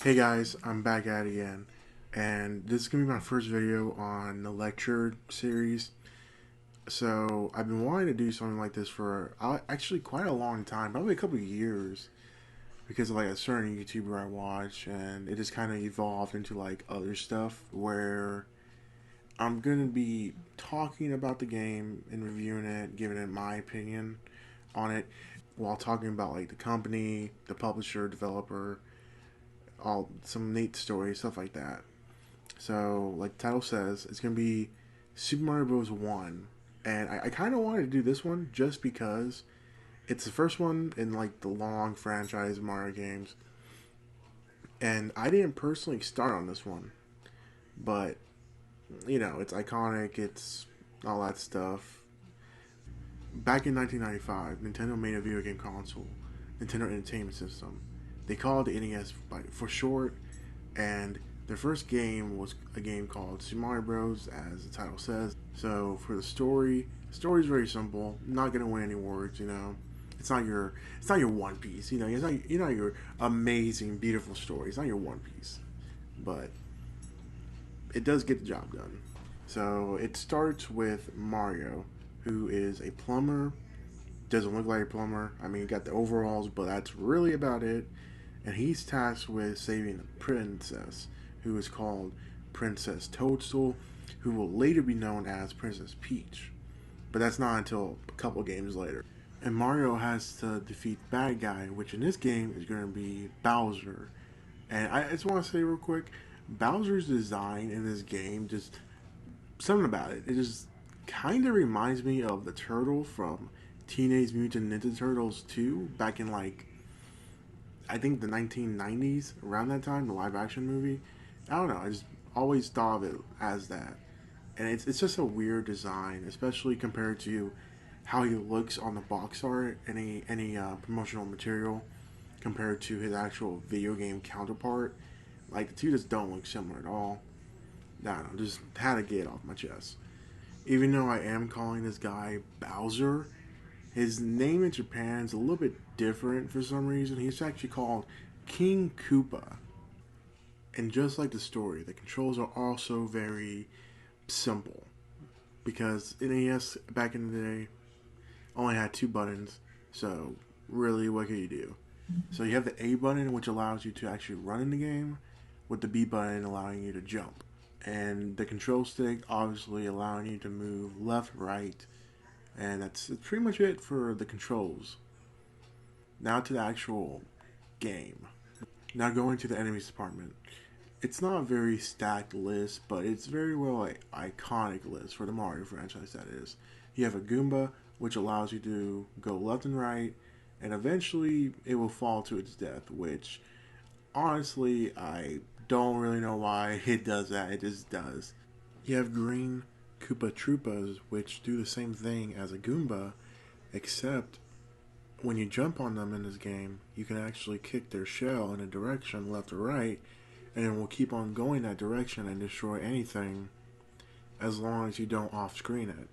Hey guys, I'm back at it again, and this is gonna be my first video on the lecture series. So I've been wanting to do something like this for actually quite a long time, probably a couple of years, because of like a certain YouTuber I watch, and it just kind of evolved into like other stuff where I'm gonna be talking about the game and reviewing it, giving it my opinion on it, while talking about like the company, the publisher, developer, all some neat stories, stuff like that. So, like the title says, it's gonna be Super Mario Bros. One, and I kind of wanted to do this one just because it's the first one in like the long franchise Mario games, and I didn't personally start on this one, but it's iconic, it's all that stuff. Back in 1995, Nintendo made a video game console, Nintendo Entertainment System. They called it NES for short, and their first game was a game called Super Mario Bros. As the title says. So for the story is very simple. Not gonna win any awards, It's not your One Piece, It's not your amazing, beautiful story. It's not your One Piece, but it does get the job done. So it starts with Mario, who is a plumber. Doesn't look like a plumber. I mean, he got the overalls, but that's really about it. And he's tasked with saving a princess who is called Princess Toadstool, who will later be known as Princess Peach. But that's not until a couple games later. And Mario has to defeat bad guy, which in this game is going to be Bowser. And I just want to say real quick, Bowser's design in this game, just something about it. It just kind of reminds me of the turtle from Teenage Mutant Ninja Turtles 2 back in like I think the 1990s, around that time, the live action movie. I don't know. I just always thought of it as that, and it's just a weird design, especially compared to how he looks on the box art, any promotional material, compared to his actual video game counterpart. Like the two just don't look similar at all. I don't know. Just had to get it off my chest. Even though I am calling this guy Bowser, his name in Japan is a little bit different for some reason. He's actually called King Koopa. And just like the story, the controls are also very simple. Because NES back in the day only had two buttons. So, really, what can you do? So, you have the A button, which allows you to actually run in the game, with the B button allowing you to jump. And the control stick obviously allowing you to move left, right, and that's pretty much it for the controls. Now to the actual game. Now going to the enemies department. It's not a very stacked list, but it's very well an iconic list for the Mario franchise, that is. You have a Goomba, which allows you to go left and right, and eventually it will fall to its death, which honestly I don't really know why it does that. It just does. You have green Koopa Troopas, which do the same thing as a Goomba, except when you jump on them in this game, you can actually kick their shell in a direction, left or right, and it will keep on going that direction and destroy anything as long as you don't off screen it.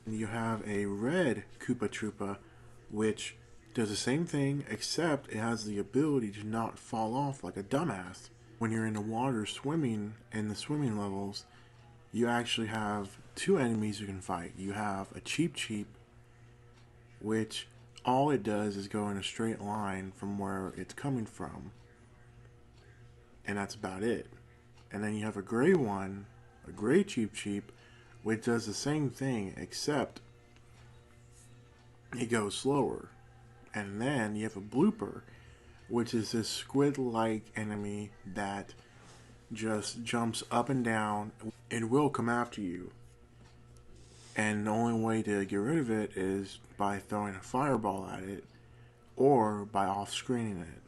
And you have a red Koopa Troopa, which does the same thing, except it has the ability to not fall off like a dumbass. When you're in the water swimming in the swimming levels, you actually have two enemies you can fight. You have a Cheep Cheep, which all it does is go in a straight line from where it's coming from, and that's about it. And then you have a gray one, a gray Cheep Cheep, which does the same thing, except it goes slower. And then you have a blooper, which is this squid-like enemy that just jumps up and down. It will come after you. And the only way to get rid of it is by throwing a fireball at it or by off-screening it.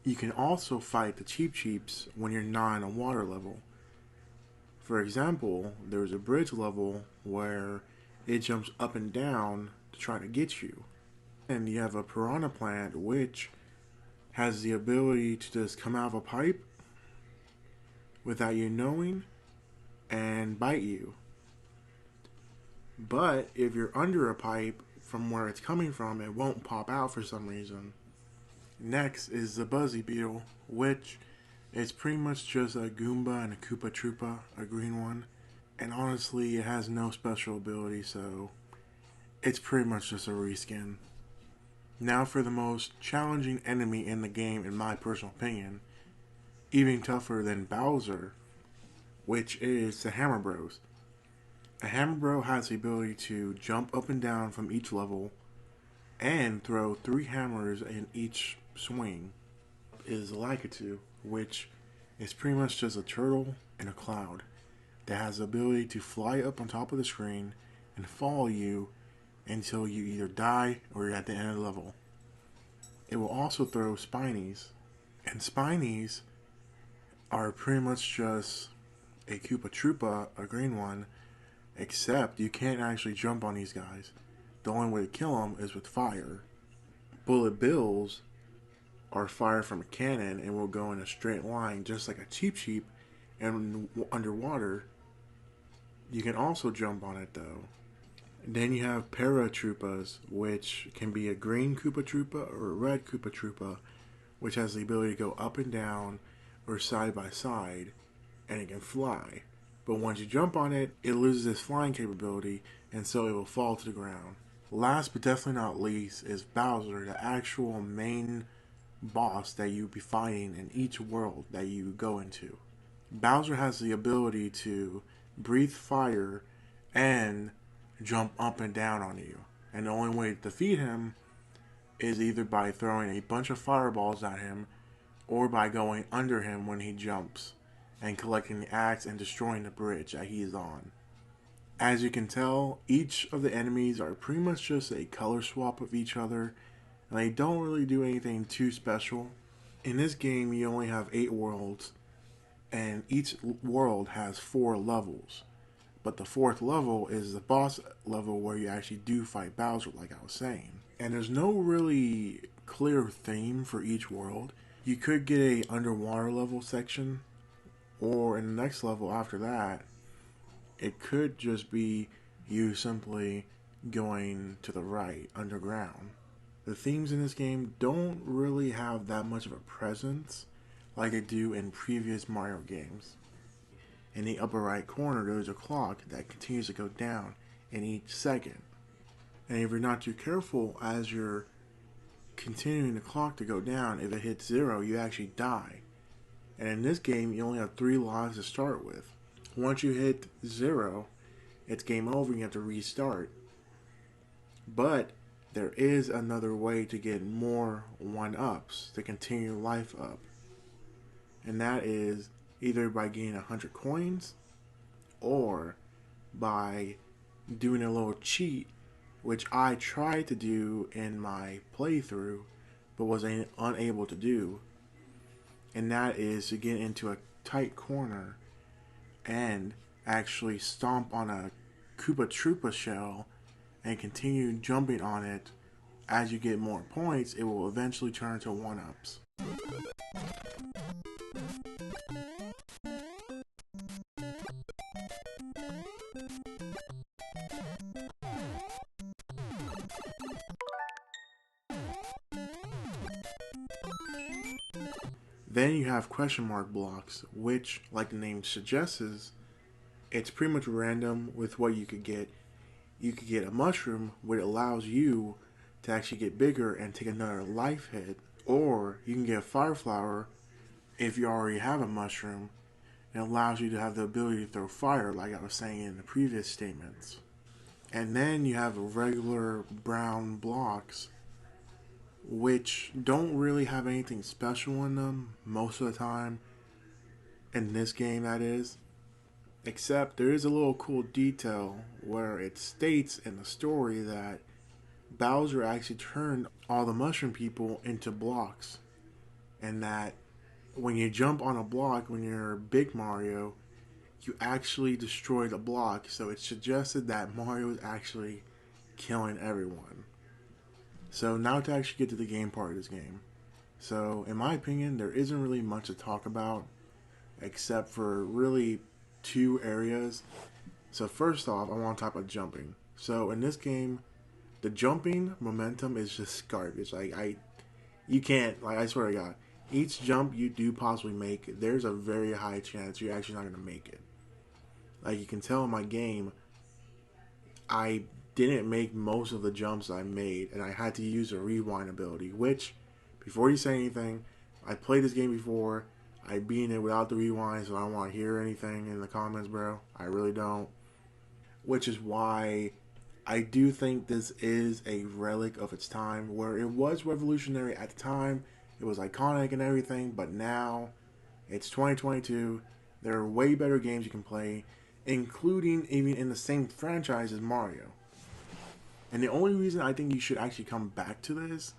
You can also fight the Cheep Cheeps when you're not in a water level. For example, there's a bridge level where it jumps up and down to try to get you. And you have a piranha plant which has the ability to just come out of a pipe without you knowing and bite you. But if you're under a pipe from where it's coming from, it won't pop out for some reason. Next is the Buzzy Beetle, which It's pretty much just a Goomba and a Koopa Troopa, a green one. And honestly, it has no special ability, so it's pretty much just a reskin. Now for the most challenging enemy in the game, in my personal opinion, even tougher than Bowser, which is the Hammer Bros. A Hammer Bro has the ability to jump up and down from each level and throw 3 hammers in each swing. Is Lakitu, which is pretty much just a turtle in a cloud that has the ability to fly up on top of the screen and follow you until you either die or you're at the end of the level. It will also throw Spinies, and Spinies are pretty much just a Koopa Troopa, a green one, except you can't actually jump on these guys. The only way to kill them is with fire. Bullet Bills are fired from a cannon and will go in a straight line just like a Cheep Cheep, and underwater you can also jump on it though. Then you have Paratroopas, which can be a green Koopa Troopa or a red Koopa Troopa, which has the ability to go up and down or side by side, and it can fly. But once you jump on it, it loses its flying capability, and so it will fall to the ground. Last but definitely not least is Bowser, the actual main boss that you'll be fighting in each world that you go into. Bowser has the ability to breathe fire and jump up and down on you. And the only way to defeat him is either by throwing a bunch of fireballs at him or by going under him when he jumps and collecting the axe and destroying the bridge that he is on. As you can tell, each of the enemies are pretty much just a color swap of each other, and they don't really do anything too special. In this game, you only have 8 worlds, and each world has 4 levels. But the 4th level is the boss level where you actually do fight Bowser, like I was saying. And there's no really clear theme for each world. You could get a underwater level section, or in the next level after that, it could just be you simply going to the right, underground. The themes in this game don't really have that much of a presence like they do in previous Mario games. In the upper right corner, there's a clock that continues to go down in each second. And if you're not too careful as you're continuing the clock to go down, if it hits 0, you actually die. And in this game, you only have 3 lives to start with. Once you hit 0, it's game over and you have to restart. But there is another way to get more 1-ups to continue life up. And that is either by getting 100 coins or by doing a little cheat, which I tried to do in my playthrough but was unable to do. And that is to get into a tight corner and actually stomp on a Koopa Troopa shell and continue jumping on it. As you get more points, it will eventually turn into 1-ups. Then you have question mark blocks, which, like the name suggests, it's pretty much random with what you could get. You could get a mushroom, which allows you to actually get bigger and take another life hit. Or you can get a fire flower if you already have a mushroom, and it allows you to have the ability to throw fire, like I was saying in the previous statements. And then you have regular brown blocks, which don't really have anything special in them most of the time, in this game that is, except there is a little cool detail where it states in the story that Bowser actually turned all the mushroom people into blocks, and that when you jump on a block when you're Big Mario, you actually destroy the block, so it suggested that Mario is actually killing everyone. So now to actually get to the game part of this game. So in my opinion, there isn't really much to talk about except for really 2 areas. So first off, I want to talk about jumping. So in this game, the jumping momentum is just garbage. You can't, I swear to God, each jump you do possibly make, there's a very high chance you're actually not going to make it. Like you can tell in my game, I didn't make most of the jumps I made, and I had to use a rewind ability. Which, before you say anything, I played this game before. I beat it without the rewind, so I don't want to hear anything in the comments, bro. I really don't. Which is why I do think this is a relic of its time, where it was revolutionary at the time. It was iconic and everything, but now it's 2022. There are way better games you can play, including even in the same franchise as Mario. And the only reason I think you should actually come back to this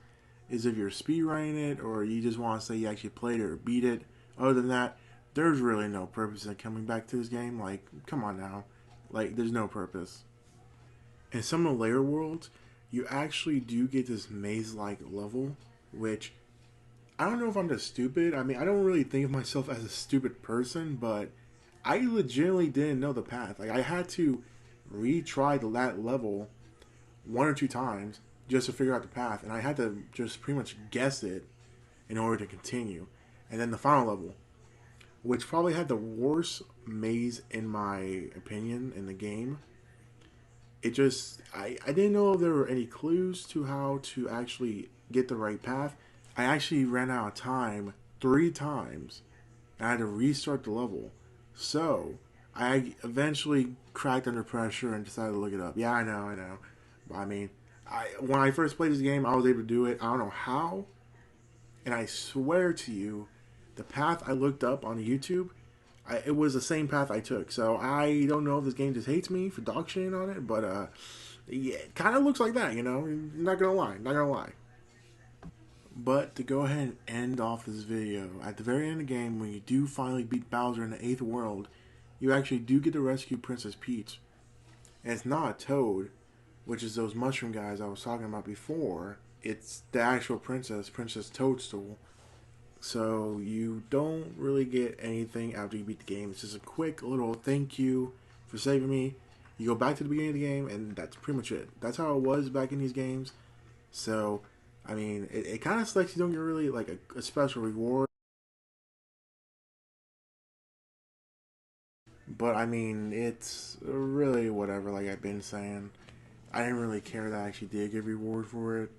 is if you're speedrunning it or you just want to say you actually played it or beat it. Other than that, there's really no purpose in coming back to this game. Like, come on now. Like, there's no purpose. In some of the layer worlds, you actually do get this maze-like level, which I don't know if I'm just stupid. I mean, I don't really think of myself as a stupid person, but I legitimately didn't know the path. Like, I had to retry that level one or two times just to figure out the path, and I had to just pretty much guess it in order to continue. And then the final level, which probably had the worst maze in my opinion in the game. It just, I didn't know if there were any clues to how to actually get the right path. I actually ran out of time 3 times. I had to restart the level. So, I eventually cracked under pressure and decided to look it up. Yeah, I know. But I mean, when I first played this game, I was able to do it. I don't know how. And I swear to you, the path I looked up on YouTube, it was the same path I took. So I don't know if this game just hates me for dog shitting on it, but yeah, it kind of looks like that, you know? Not gonna lie. But to go ahead and end off this video, at the very end of the game, when you do finally beat Bowser in the 8th world, you actually do get to rescue Princess Peach. And it's not a Toad, which is those mushroom guys I was talking about before. It's the actual princess, Princess Toadstool. So you don't really get anything after you beat the game. It's just a quick little thank you for saving me. You go back to the beginning of the game, and that's pretty much it. That's how it was back in these games. So, I mean, it kind of sucks you don't get really like a special reward. But I mean, it's really whatever, like I've been saying. I didn't really care that I actually did get reward for it.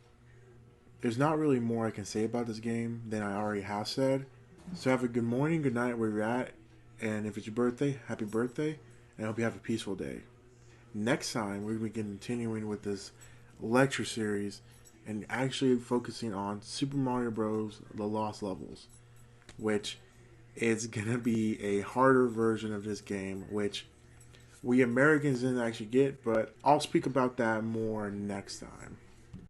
There's not really more I can say about this game than I already have said. So have a good morning, good night where you're at. And if it's your birthday, happy birthday. And I hope you have a peaceful day. Next time, we're going to be continuing with this lecture series and actually focusing on Super Mario Bros. The Lost Levels, which is going to be a harder version of this game, which we Americans didn't actually get, but I'll speak about that more next time.